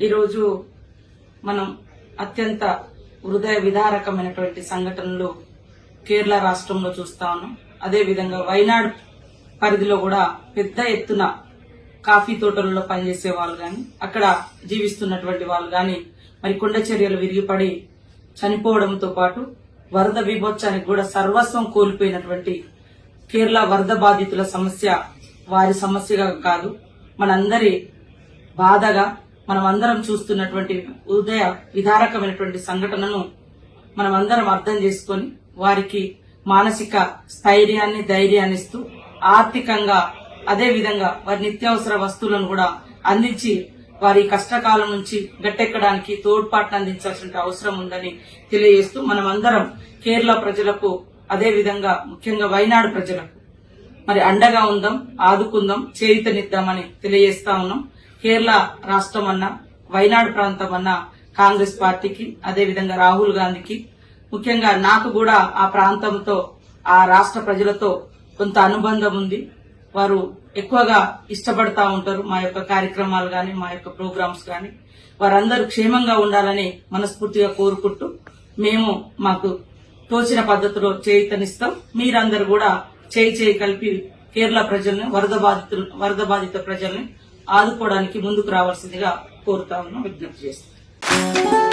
ఈరోజు మనం అత్యంత హృదయ విదారకమైనటువంటి సంఘటనలు కేరళ రాష్ట్రంలో చూస్తా ఉన్నాం. అదేవిధంగా వైనాడు పరిధిలో కూడా పెద్ద ఎత్తున కాఫీ తోటలలో పనిచేసే వాళ్ళు గాని, అక్కడ జీవిస్తున్నటువంటి వాళ్ళు గాని మరి కొండ చర్యలు విరిగిపడి చనిపోవడంతో పాటు వరద విభోత్సవానికి కూడా సర్వస్వం కోల్పోయినటువంటి కేరళ వరద బాధితుల సమస్య వారి సమస్యగా కాదు, మనందరి బాధగా మనమందరం చూస్తున్నటువంటి హృదయ విదారకమైనటువంటి సంఘటనను మనమందరం అర్థం చేసుకుని వారికి మానసిక స్థైర్యాన్ని ధైర్యాన్ని ఇస్తూ ఆర్థికంగా అదేవిధంగా వారి నిత్యావసర వస్తువులను కూడా అందించి వారి కష్టకాలం నుంచి గట్టెక్కడానికి తోడ్పాటును అందించాల్సిన అవసరం ఉందని తెలియజేస్తూ మనమందరం కేరళ ప్రజలకు అదేవిధంగా ముఖ్యంగా వైనాడు ప్రజలకు మరి అండగా ఉందాం, ఆదుకుందాం, చేయూతనిద్దామని తెలియజేస్తా ఉన్నాం. కేరళ రాష్ట్రం అన్నా వైనాడు ప్రాంతం అన్నా కాంగ్రెస్ పార్టీకి అదేవిధంగా రాహుల్ గాంధీకి ముఖ్యంగా నాకు కూడా ఆ ప్రాంతంతో ఆ రాష్ట్ర ప్రజలతో కొంత అనుబంధం ఉంది. వారు ఎక్కువగా ఇష్టపడతా ఉంటారు మా యొక్క కార్యక్రమాలు గాని మా యొక్క ప్రోగ్రామ్స్ గాని. వారందరూ క్షేమంగా ఉండాలని మనస్ఫూర్తిగా కోరుకుంటూ మేము మాకు తోచిన పద్ధతిలో చేయూతనిస్తాం. మీరందరూ కూడా చేయి కలిపి కేరళ ప్రజల్ని వరద బాధిత ప్రజల్ని ఆదుకోవడానికి ముందుకు రావాల్సిందిగా కోరుతా ఉన్నాం, విజ్ఞప్తి చేస్తాం.